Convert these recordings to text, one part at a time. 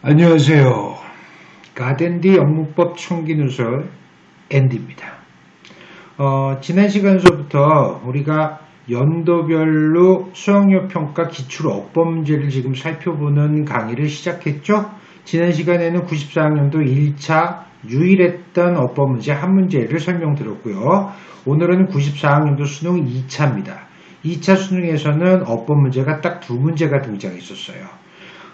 안녕하세요. 가덴디 영문법 총기누설 앤디입니다. 지난 시간서부터 우리가 연도별로 수학력 평가 기출 어법 문제를 지금 살펴보는 강의를 시작했죠. 지난 시간에는 94학년도 1차 유일했던 어법 문제 한 문제를 설명드렸고요. 오늘은 94학년도 수능 2차입니다. 2차 수능에서는 어법 문제가 딱 두 문제가 등장했었어요.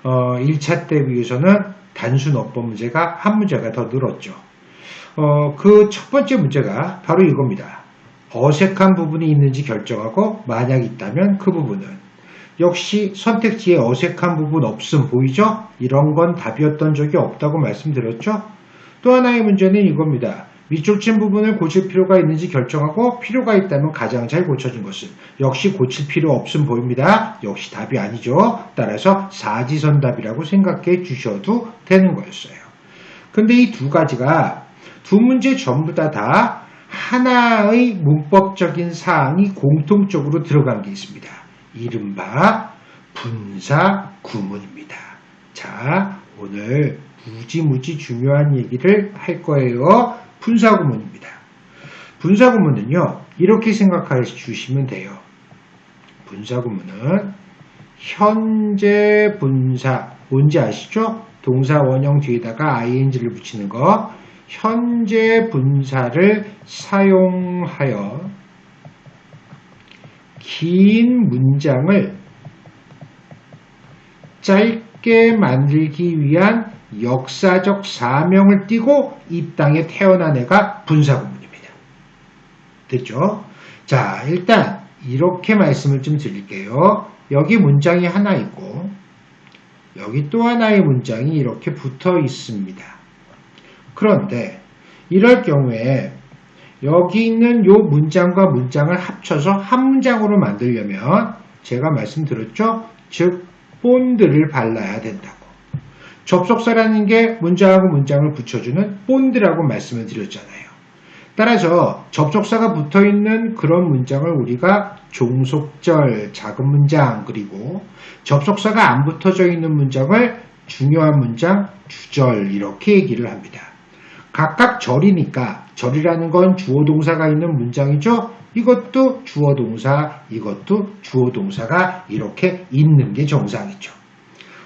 1차 때 비해서는 단순 어법 문제가 한 문제가 더 늘었죠. 그 첫 번째 문제가 바로 이겁니다. 어색한 부분이 있는지 결정하고 만약 있다면 그 부분은 역시 선택지에 어색한 부분 없음 보이죠? 이런 건 답이었던 적이 없다고 말씀드렸죠? 또 하나의 문제는 이겁니다. 밑줄 친 부분을 고칠 필요가 있는지 결정하고 필요가 있다면 가장 잘 고쳐진 것은 역시 고칠 필요 없음 보입니다. 역시 답이 아니죠. 따라서 사지선답이라고 생각해 주셔도 되는 거였어요. 근데 이 두 가지가 두 문제 전부 다 하나의 문법적인 사항이 공통적으로 들어간 게 있습니다. 이른바 분사 구문입니다. 자, 오늘 무지무지 중요한 얘기를 할 거예요. 분사구문입니다. 분사구문은요, 이렇게 생각해 주시면 돼요. 분사구문은 현재 분사, 뭔지 아시죠? 동사 원형 뒤에다가 ing를 붙이는 거. 현재 분사를 사용하여 긴 문장을 짧게 만들기 위한 역사적 사명을 띠고 이 땅에 태어난 애가 분사구문입니다. 됐죠? 자, 일단 이렇게 말씀을 좀 드릴게요. 여기 문장이 하나 있고 여기 또 하나의 문장이 이렇게 붙어 있습니다. 그런데 이럴 경우에 여기 있는 이 문장과 문장을 합쳐서 한 문장으로 만들려면 제가 말씀드렸죠? 즉 본드를 발라야 된다고. 접속사라는 게 문장하고 문장을 붙여주는 본드라고 말씀을 드렸잖아요. 따라서 접속사가 붙어있는 그런 문장을 우리가 종속절, 작은 문장, 그리고 접속사가 안 붙어져 있는 문장을 중요한 문장, 주절 이렇게 얘기를 합니다. 각각 절이니까 절이라는 건 주어 동사가 있는 문장이죠. 이것도 주어 동사, 이것도 주어 동사가 이렇게 있는 게 정상이죠.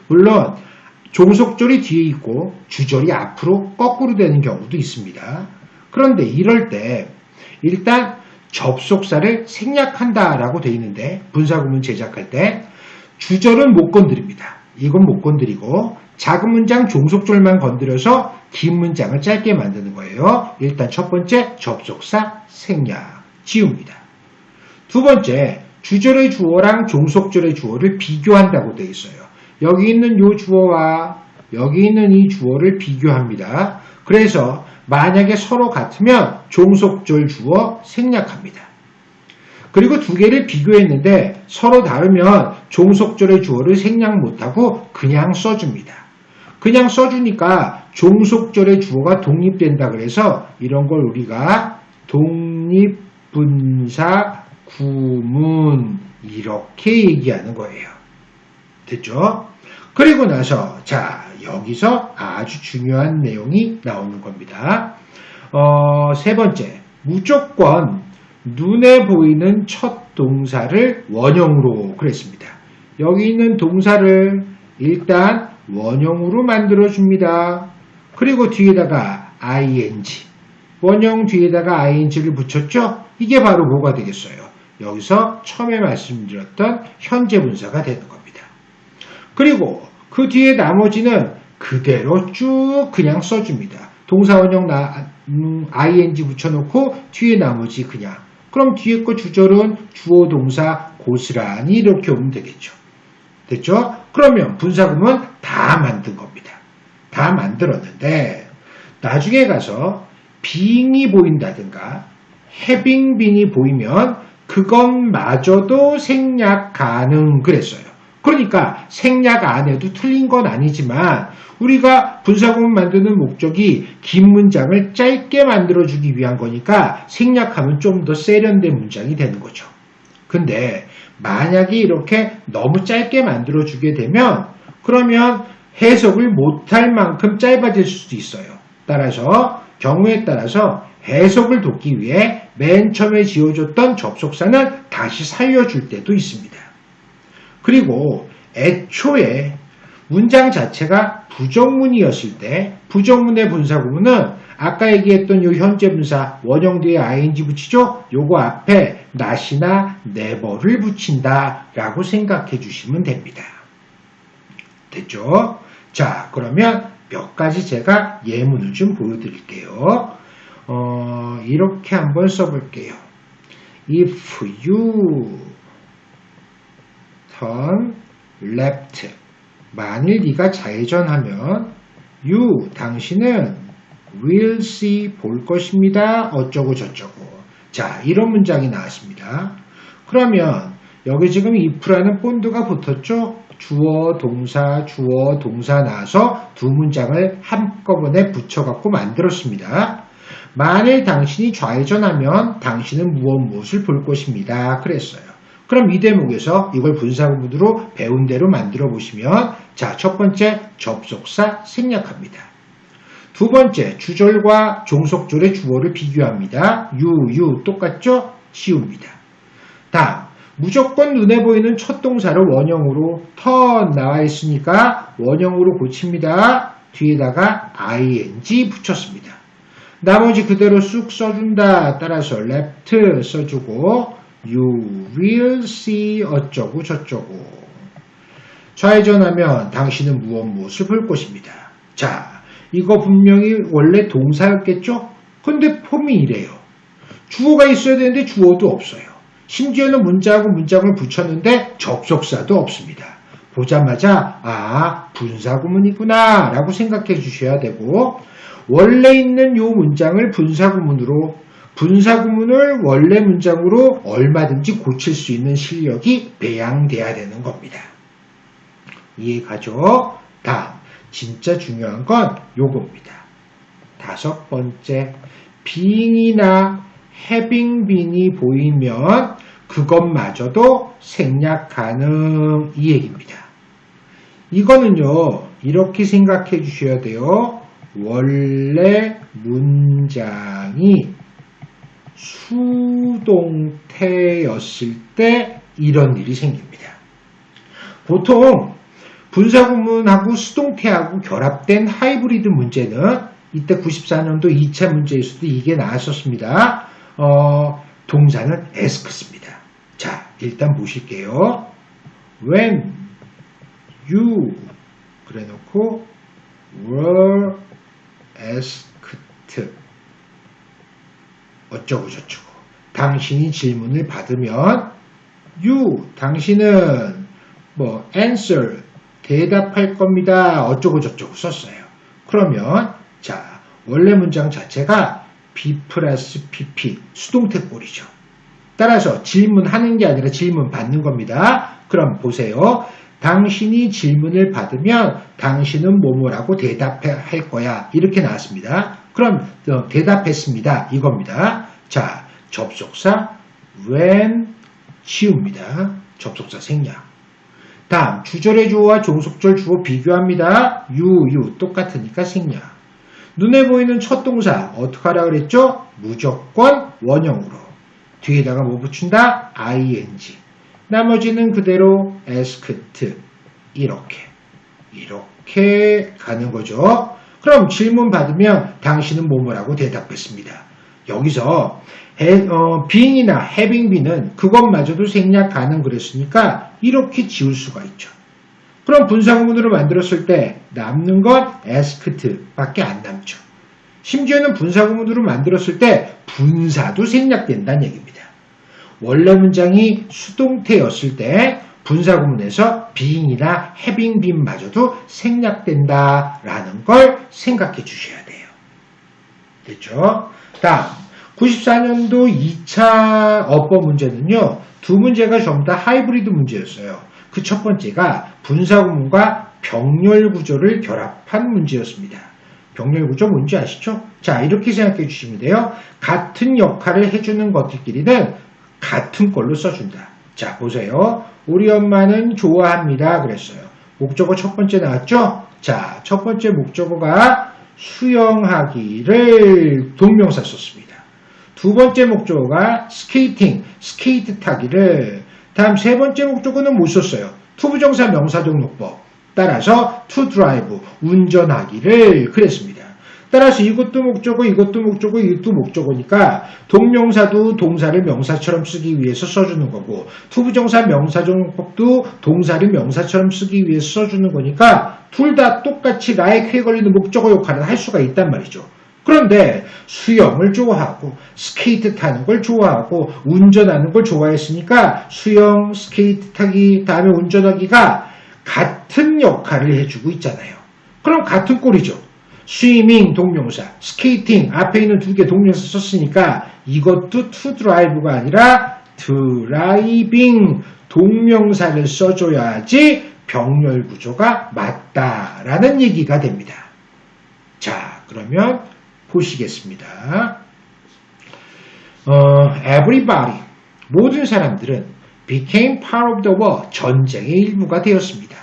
물론 종속절이 뒤에 있고 주절이 앞으로 거꾸로 되는 경우도 있습니다. 그런데 이럴 때 일단 접속사를 생략한다라고 되어 있는데 분사구문 제작할 때 주절은 못 건드립니다. 이건 못 건드리고 작은 문장 종속절만 건드려서 긴 문장을 짧게 만드는 거예요. 일단 첫 번째 접속사 생략 지웁니다. 두 번째 주절의 주어랑 종속절의 주어를 비교한다고 되어 있어요. 여기 있는 이 주어와 여기 있는 이 주어를 비교합니다. 그래서 만약에 서로 같으면 종속절 주어 생략합니다. 그리고 두 개를 비교했는데 서로 다르면 종속절의 주어를 생략 못하고 그냥 써줍니다. 그냥 써주니까 종속절의 주어가 독립된다 그래서 이런 걸 우리가 독립분사 구문 이렇게 얘기하는 거예요. 됐죠? 그리고 나서 자 여기서 아주 중요한 내용이 나오는 겁니다. 세 번째, 무조건 눈에 보이는 첫 동사를 원형으로 그랬습니다. 여기 있는 동사를 일단 원형으로 만들어줍니다. 그리고 뒤에다가 ing, 원형 뒤에다가 ing를 붙였죠? 이게 바로 뭐가 되겠어요? 여기서 처음에 말씀드렸던 현재 분사가 되는 겁니다. 그리고 그 뒤에 나머지는 그대로 쭉 그냥 써줍니다. 동사 원형 ing 붙여놓고 뒤에 나머지 그냥. 그럼 뒤에 거 주절은 주어 동사 고스란히 이렇게 오면 되겠죠. 됐죠? 그러면 분사구문 다 만든 겁니다. 다 만들었는데 나중에 가서 being이 보인다든가 having been이 보이면 그것마저도 생략 가능 그랬어요. 그러니까 생략 안 해도 틀린 건 아니지만 우리가 분사구문 만드는 목적이 긴 문장을 짧게 만들어주기 위한 거니까 생략하면 좀 더 세련된 문장이 되는 거죠. 근데 만약에 이렇게 너무 짧게 만들어주게 되면 그러면 해석을 못할 만큼 짧아질 수도 있어요. 따라서 경우에 따라서 해석을 돕기 위해 맨 처음에 지어줬던 접속사는 다시 살려줄 때도 있습니다. 그리고 애초에 문장 자체가 부정문이었을 때 부정문의 분사구문은 아까 얘기했던 요 현재 분사 원형 뒤에 ing 붙이죠? 요거 앞에 not이나 never를 붙인다 라고 생각해 주시면 됩니다. 됐죠? 자, 그러면 몇 가지 제가 예문을 좀 보여드릴게요. 이렇게 한번 써볼게요. If you turn left, 만일 네가 좌회전하면 you, 당신은 will see, 볼 것입니다. 어쩌고 저쩌고. 자, 이런 문장이 나왔습니다. 그러면 여기 지금 if라는 본드가 붙었죠? 주어, 동사 나와서 두 문장을 한꺼번에 붙여갖고 만들었습니다. 만일 당신이 좌회전하면 당신은 무엇을 볼 것입니다. 그랬어요. 그럼 이 대목에서 이걸 분사구문으로 배운 대로 만들어 보시면 자, 첫 번째 접속사 생략합니다. 두 번째 주절과 종속절의 주어를 비교합니다. you 똑같죠? 지웁니다. 다음 무조건 눈에 보이는 첫 동사를 원형으로 turn 나와 있으니까 원형으로 고칩니다. 뒤에다가 ing 붙였습니다. 나머지 그대로 쑥 써준다. 따라서 left 써주고 you will see 어쩌고 저쩌고. 좌회전하면 당신은 무엇을 볼 것입니다. 자, 이거 분명히 원래 동사였겠죠? 근데 폼이 이래요. 주어가 있어야 되는데 주어도 없어요. 심지어는 문자하고 문장을 붙였는데 접속사도 없습니다. 보자마자 분사구문이구나 라고 생각해 주셔야 되고 원래 있는 요 문장을 분사구문을 원래 문장으로 얼마든지 고칠 수 있는 실력이 배양돼야 되는 겁니다. 이해가죠? 다음 진짜 중요한 건 요겁니다. 다섯 번째 being이나 having been이 보이면 그것마저도 생략 가능 이 얘기입니다. 이거는요 이렇게 생각해 주셔야 돼요. 원래 문장이 수동태였을 때 이런 일이 생깁니다. 보통 분사구문하고 수동태하고 결합된 하이브리드 문제는 이때 94년도 2차 문제에서도 이게 나왔었습니다. 동사는 ask습니다. 자, 일단 보실게요. When you 그래놓고 were asked 어쩌고 저쩌고 당신이 질문을 받으면 you 당신은 answer 대답할 겁니다. 어쩌고 저쩌고 썼어요. 그러면 자 원래 문장 자체가 B 플러스 PP 수동태 꼴이죠. 따라서 질문하는 게 아니라 질문 받는 겁니다. 그럼 보세요. 당신이 질문을 받으면 당신은 뭐뭐라고 대답할 거야. 이렇게 나왔습니다. 그럼 대답했습니다. 이겁니다. 자, 접속사 when 지웁니다. 접속사 생략. 다음 주절의 주어와 종속절 주어 비교합니다. you 똑같으니까 생략. 눈에 보이는 첫 동사 어떻게 하라 그랬죠? 무조건 원형으로. 뒤에다가 뭐 붙인다? ing. 나머지는 그대로 asked. 이렇게 가는 거죠. 그럼 질문 받으면 당신은 뭐뭐라고 대답했습니다. 여기서 being이나 having been은 그것마저도 생략 가능 그랬으니까 이렇게 지울 수가 있죠. 그럼 분사구문으로 만들었을 때 남는 건 asked 밖에 안 남죠. 심지어는 분사구문으로 만들었을 때 분사도 생략된다는 얘기입니다. 원래 문장이 수동태였을 때 분사구문에서 being이나 having been마저도 생략된다라는 걸 생각해 주셔야 돼요. 됐죠? 다음 94년도 2차 어법 문제는요. 두 문제가 전부 다 하이브리드 문제였어요. 그 첫 번째가 분사구문과 병렬구조를 결합한 문제였습니다. 병렬구조 뭔지 아시죠? 자, 이렇게 생각해 주시면 돼요. 같은 역할을 해주는 것들끼리는 같은 걸로 써준다. 자, 보세요. 우리 엄마는 좋아합니다. 그랬어요. 목적어 첫 번째 나왔죠? 자, 첫 번째 목적어가 수영하기를 동명사 썼습니다. 두 번째 목적어가 스케이팅, 스케이트 타기를. 다음 세 번째 목적어는 못 썼어요. 투부정사 명사동용법. 따라서 to drive, 운전하기를 그랬습니다. 따라서 이것도 목적어, 이것도 목적어, 이것도 목적어니까 동명사도 동사를 명사처럼 쓰기 위해서 써주는 거고 투부정사 명사종법도 동사를 명사처럼 쓰기 위해서 써주는 거니까 둘 다 똑같이 나의 쾌에 걸리는 목적어 역할을 할 수가 있단 말이죠. 그런데 수영을 좋아하고 스케이트 타는 걸 좋아하고 운전하는 걸 좋아했으니까 수영, 스케이트 타기, 다음에 운전하기가 같은 역할을 해주고 있잖아요. 그럼 같은 꼴이죠. 스위밍 동명사, 스케이팅 앞에 있는 두 개 동명사 썼으니까 이것도 to drive가 아니라 드라이빙 동명사를 써줘야지 병렬 구조가 맞다라는 얘기가 됩니다. 자, 그러면 보시겠습니다. Everybody, 모든 사람들은 became part of the war, 전쟁의 일부가 되었습니다.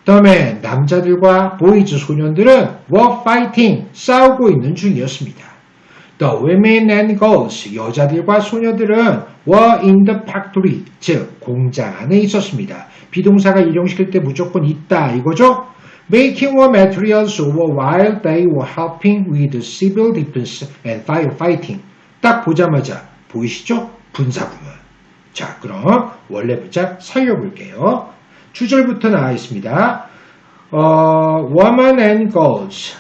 다음에 남자들과 보이즈 소년들은 were fighting, 싸우고 있는 중이었습니다. The women and girls, 여자들과 소녀들은 were in the factory, 즉 공장 안에 있었습니다. 비동사가 일용시킬 때 무조건 있다 이거죠. Making war materials while they were helping with civil defense and firefighting. 딱 보자마자 보이시죠? 분사구문. 자, 그럼 원래 문장 살려볼게요. 주절부터 나와 있습니다. Women and girls,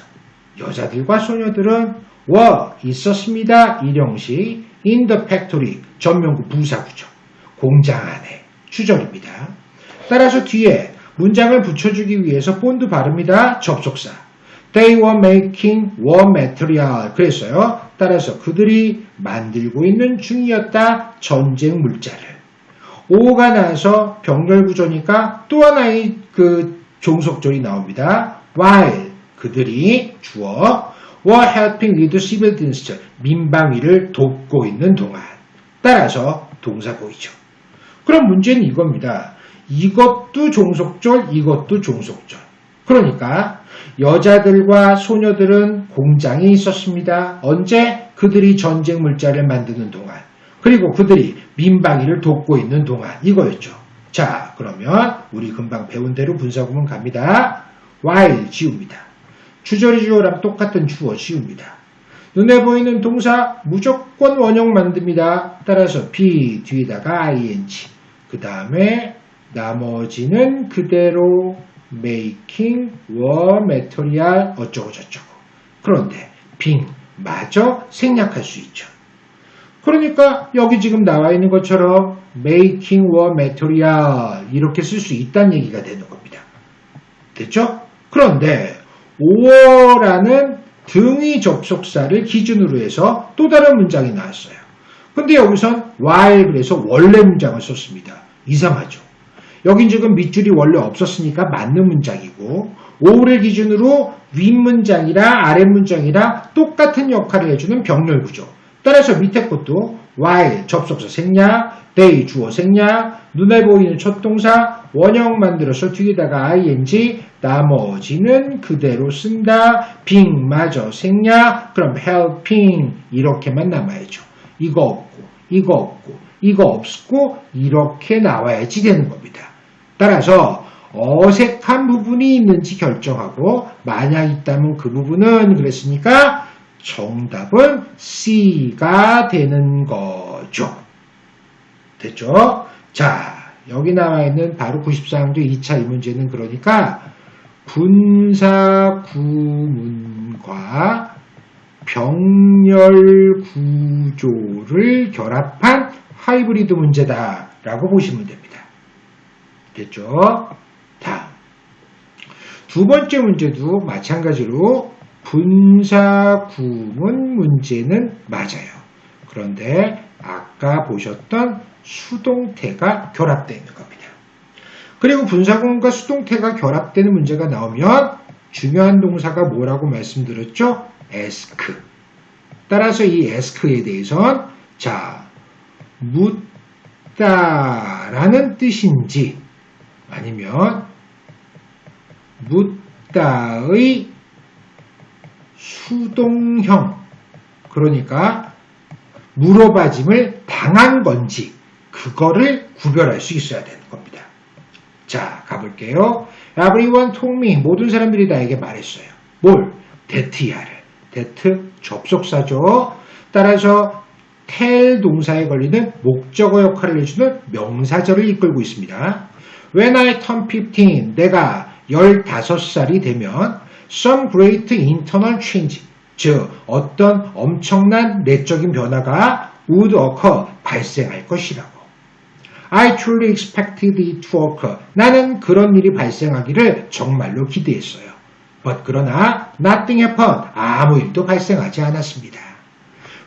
여자들과 소녀들은 were, 있었습니다. 일용식 in the factory, 전명구 부사구죠. 공장 안에, 주절입니다. 따라서 뒤에 문장을 붙여주기 위해서 본드 바릅니다. 접속사. They were making war material. 그랬어요. 따라서 그들이 만들고 있는 중이었다. 전쟁 물자를. 오가 나서 병렬 구조니까 또 하나의 그 종속절이 나옵니다. While, 그들이 주어 were helping with civil defense, 민방위를 돕고 있는 동안. 따라서 동사 보이죠. 그럼 문제는 이겁니다. 이것도 종속절, 이것도 종속절. 그러니까 여자들과 소녀들은 공장에 있었습니다. 언제? 그들이 전쟁 물자를 만드는 동안. 그리고 그들이 민방위를 돕고 있는 동안. 이거였죠. 자, 그러면 우리 금방 배운 대로 분사구문 갑니다. while 지웁니다. 주절이 주어랑 똑같은 주어 지웁니다. 눈에 보이는 동사 무조건 원형 만듭니다. 따라서 be 뒤에다가 ing. 그 다음에 나머지는 그대로 making war material 어쩌고 저쩌고. 그런데 being 마저 생략할 수 있죠. 그러니까 여기 지금 나와 있는 것처럼 making war material 이렇게 쓸 수 있다는 얘기가 되는 겁니다. 됐죠? 그런데 war라는 등위 접속사를 기준으로 해서 또 다른 문장이 나왔어요. 근데 여기선 while 그래서 원래 문장을 썼습니다. 이상하죠? 여긴 지금 밑줄이 원래 없었으니까 맞는 문장이고 오를 기준으로 윗문장이랑 아랫문장이랑 똑같은 역할을 해주는 병렬 구조. 따라서 밑에 것도 while 접속사 생략, they 주어 생략, 눈에 보이는 첫 동사 원형 만들어서 뒤에다가 ing, 나머지는 그대로 쓴다. being 마저 생략, 그럼 helping 이렇게만 남아야죠. 이거 없고 이거 없고 이거 없고 이렇게 나와야지 되는 겁니다. 따라서 어색한 부분이 있는지 결정하고 만약 있다면 그 부분은 그랬으니까 정답은 C가 되는 거죠. 됐죠? 자, 여기 나와 있는 바로 94항도 2차 이 문제는 그러니까 분사 구문과 병렬 구조를 결합한 하이브리드 문제다라고 보시면 됩니다. 됐죠? 다음. 두 번째 문제도 마찬가지로 분사 구문 문제는 맞아요. 그런데 아까 보셨던 수동태가 결합되어 있는 겁니다. 그리고 분사 구문과 수동태가 결합되는 문제가 나오면 중요한 동사가 뭐라고 말씀드렸죠? ask. 따라서 이 ask에 대해서는 자, 묻다라는 뜻인지 아니면 있다의 수동형, 그러니까 물어봐짐을 당한 건지 그거를 구별할 수 있어야 되는 겁니다. 자, 가볼게요. Everyone told me. 모든 사람들이 나에게 말했어요. 뭘? that야를. that 접속사죠. 따라서 tell 동사에 걸리는 목적어 역할을 해주는 명사절을 이끌고 있습니다. When I turn 15, 내가 15살이 되면 some great internal change, 즉 어떤 엄청난 내적인 변화가 would occur, 발생할 것이라고. I truly expected it to occur. 나는 그런 일이 발생하기를 정말로 기대했어요. But 그러나 nothing happened. 아무 일도 발생하지 않았습니다.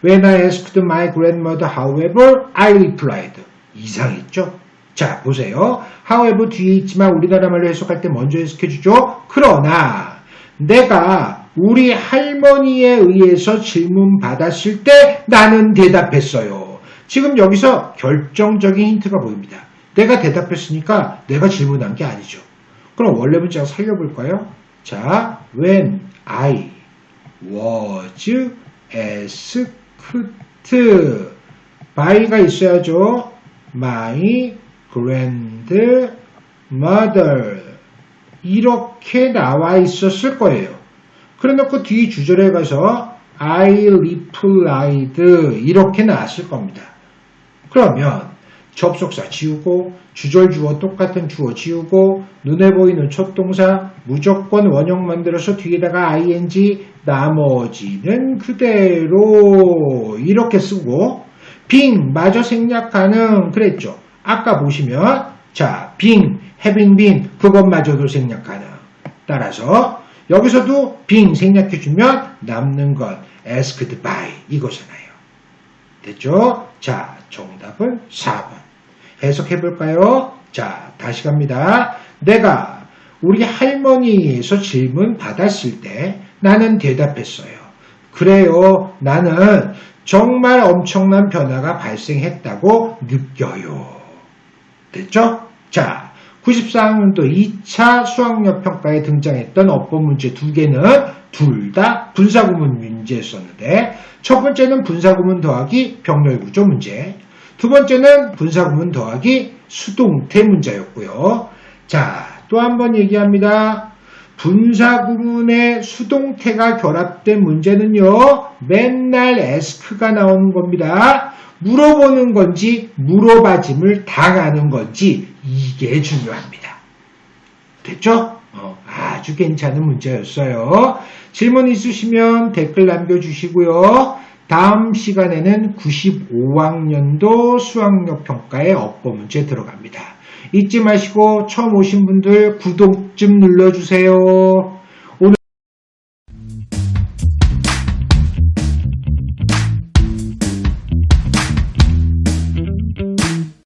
When I asked my grandmother, however, I replied. 이상했죠? 자, 보세요. however 뒤에 있지만 우리나라 말로 해석할 때 먼저 해석해주죠. 그러나 내가 우리 할머니에 의해서 질문받았을 때 나는 대답했어요. 지금 여기서 결정적인 힌트가 보입니다. 내가 대답했으니까 내가 질문한 게 아니죠. 그럼 원래 문장 살려볼까요? 자, when I was asked by가 있어야죠. My grandmother 이렇게 나와 있었을 거예요. 그래놓고 뒤 주절에 가서 I replied 이렇게 나왔을 겁니다. 그러면 접속사 지우고 주절 주어 똑같은 주어 지우고 눈에 보이는 첫 동사 무조건 원형 만들어서 뒤에다가 ing 나머지는 그대로 이렇게 쓰고 being 마저 생략하는 그랬죠. 아까 보시면 자 being, having been 그것마저도 생략하는 따라서 여기서도 being 생략해주면 남는 건 asked by 이거잖아요. 됐죠? 자, 정답은 4번. 해석해볼까요? 자, 다시 갑니다. 내가 우리 할머니에서 질문 받았을 때 나는 대답했어요. 그래요. 나는 정말 엄청난 변화가 발생했다고 느껴요. 됐죠? 자, 94학년도 2차 수학력 평가에 등장했던 어법 문제 두 개는 둘 다 분사구문 문제였었는데 첫 번째는 분사구문 더하기 병렬구조 문제, 두 번째는 분사구문 더하기 수동태 문제였고요. 자, 또 한 번 얘기합니다. 분사구문에 수동태가 결합된 문제는요. 맨날 ask가 나오는 겁니다. 물어보는 건지 물어봐짐을 당하는 건지 이게 중요합니다. 됐죠? 아주 괜찮은 문제였어요. 질문 있으시면 댓글 남겨주시고요. 다음 시간에는 95학년도 수학력 평가의 어법 문제 들어갑니다. 잊지 마시고 처음 오신 분들 구독 좀 눌러주세요.